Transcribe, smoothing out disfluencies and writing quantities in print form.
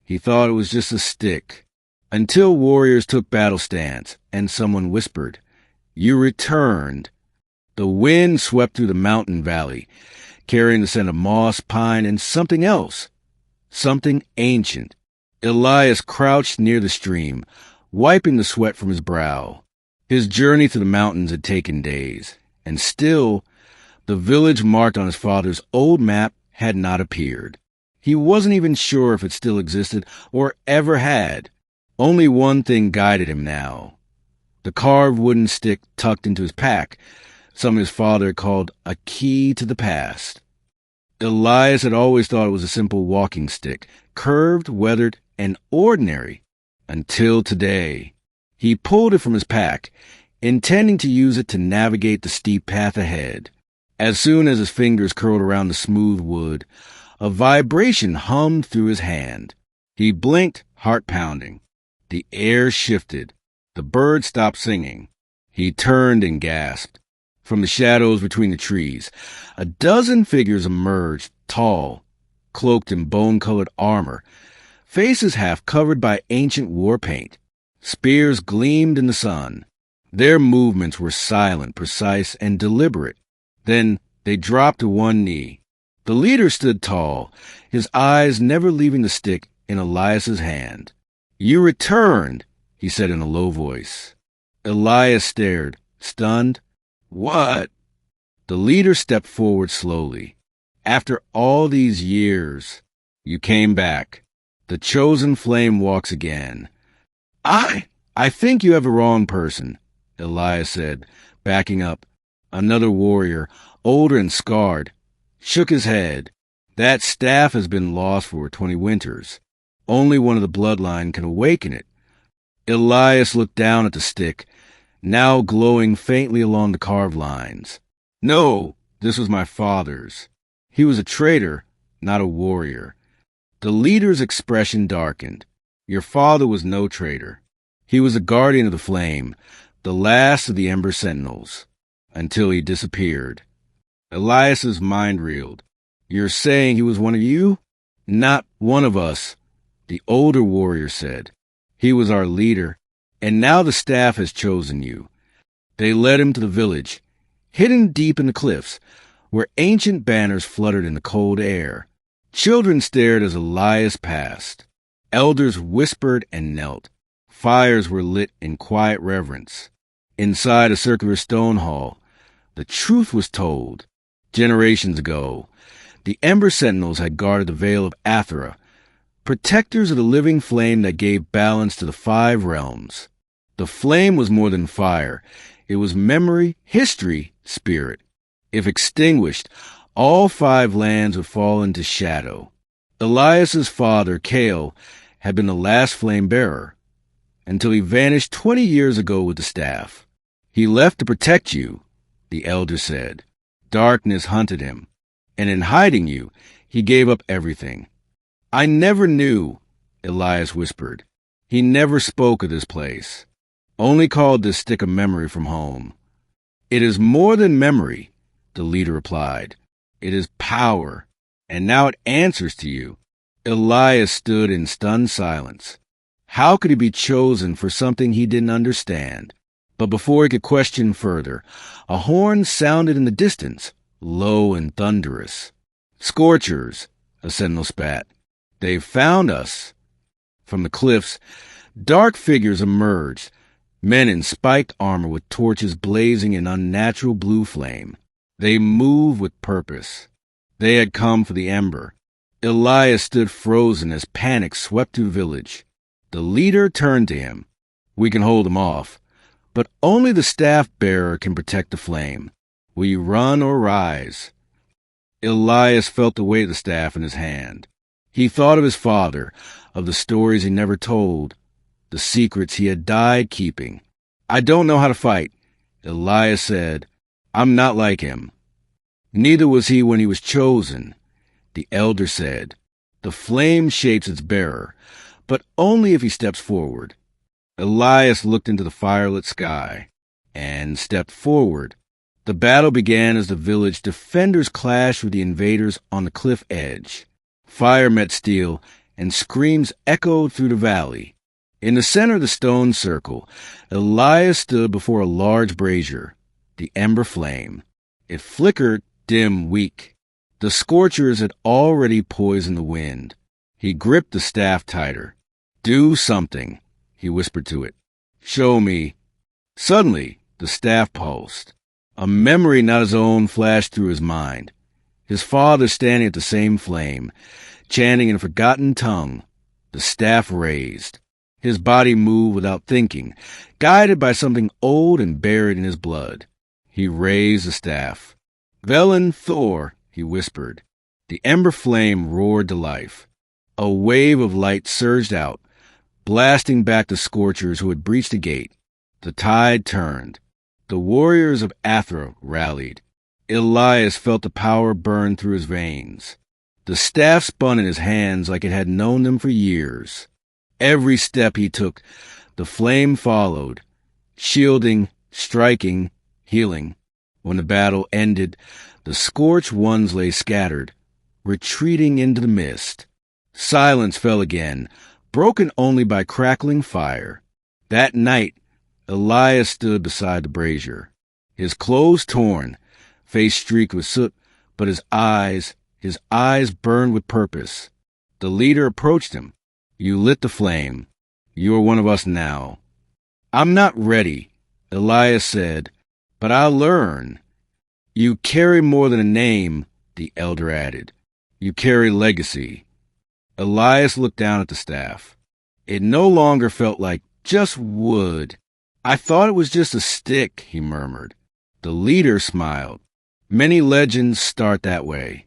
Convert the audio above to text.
He thought it was just a stick, until warriors took battle stance and someone whispered, "You returned." The wind swept through the mountain valley, carrying the scent of moss, pine, and something else, something ancient. Elias crouched near the stream, wiping the sweat from his brow. His journey through the mountains had taken days, and still, the village marked on his father's old map had not appeared. He wasn't even sure if it still existed or ever had. Only one thing guided him now. The carved wooden stick tucked into his pack, something his father had called a key to the past. Elias had always thought it was a simple walking stick, curved, weathered, and ordinary, until today. He pulled it from his pack, intending to use it to navigate the steep path ahead. As soon as his fingers curled around the smooth wood, a vibration hummed through his hand. He blinked, heart pounding. The air shifted. The birds stopped singing. He turned and gasped. From the shadows between the trees, a dozen figures emerged, tall, cloaked in bone-colored armor, faces half covered by ancient war paint. Spears gleamed in the sun. Their movements were silent, precise, and deliberate. Then they dropped to one knee. The leader stood tall, his eyes never leaving the stick in Elias's hand. "You returned," he said in a low voice. Elias stared, stunned. "What?" The leader stepped forward slowly. "After all these years, you came back. The chosen flame walks again." I think you have the wrong person," Elias said, backing up. Another warrior, older and scarred, shook his head. "That staff has been lost for 20 winters. Only one of the bloodline can awaken it." Elias looked down at the stick, now glowing faintly along the carved lines. "No, this was my father's. He was a traitor, not a warrior." The leader's expression darkened. "Your father was no traitor. He was a guardian of the flame, the last of the ember sentinels, until he disappeared." Elias's mind reeled. "You're saying he was one of you?" "Not one of us," the older warrior said. "He was our leader, and now the staff has chosen you." They led him to the village, hidden deep in the cliffs, where ancient banners fluttered in the cold air. Children stared as Elias passed. Elders whispered and knelt. Fires were lit in quiet reverence. Inside a circular stone hall, the truth was told. Generations ago, the Ember Sentinels had guarded the Vale of Athera, protectors of the living flame that gave balance to the 5 realms. The flame was more than fire. It was memory, history, spirit. If extinguished, all 5 lands would fall into shadow. Elias's father, Kale, had been the last flame bearer, until he vanished 20 years ago with the staff. "He left to protect you," the elder said. "Darkness hunted him, and in hiding you, he gave up everything." "I never knew," Elias whispered. "He never spoke of this place, only called this stick a memory from home." "It is more than memory," the leader replied. "It is power, and now it answers to you." Elias stood in stunned silence. How could he be chosen for something he didn't understand? But before he could question further, a horn sounded in the distance, low and thunderous. "Scorchers," a sentinel spat. "They've found us." From the cliffs, dark figures emerged, men in spiked armor with torches blazing in unnatural blue flame. They moved with purpose. They had come for the ember. Elias stood frozen as panic swept through the village. The leader turned to him. "We can hold them off, but only the staff-bearer can protect the flame. Will you run or rise?" Elias felt the weight of the staff in his hand. He thought of his father, of the stories he never told, the secrets he had died keeping. "I don't know how to fight," Elias said. "I'm not like him." "Neither was he when he was chosen," the elder said. "The flame shapes its bearer, but only if he steps forward." Elias looked into the firelit sky and stepped forward. The battle began as the village defenders clashed with the invaders on the cliff edge. Fire met steel, and screams echoed through the valley. In the center of the stone circle, Elias stood before a large brazier, the ember flame. It flickered, dim, weak. The scorchers had already poisoned the wind. He gripped the staff tighter. "Do something," he whispered to it. "Show me." Suddenly, the staff pulsed. A memory not his own flashed through his mind. His father standing at the same flame, chanting in a forgotten tongue. The staff raised. His body moved without thinking, guided by something old and buried in his blood. He raised the staff. "Velen Thor," he whispered. The ember flame roared to life. A wave of light surged out, blasting back the scorchers who had breached the gate. The tide turned. The warriors of Athra rallied. Elias felt the power burn through his veins. The staff spun in his hands like it had known them for years. Every step he took, the flame followed, shielding, striking, healing. When the battle ended, the scorched ones lay scattered, retreating into the mist. Silence fell again, broken only by crackling fire. That night, Elias stood beside the brazier, his clothes torn, face streaked with soot, but his eyes burned with purpose. The leader approached him. "You lit the flame. You are one of us now." "I'm not ready," Elias said, "but I'll learn." "You carry more than a name," the elder added. "You carry legacy." Elias looked down at the staff. It no longer felt like just wood. "I thought it was just a stick," he murmured. The leader smiled. "Many legends start that way."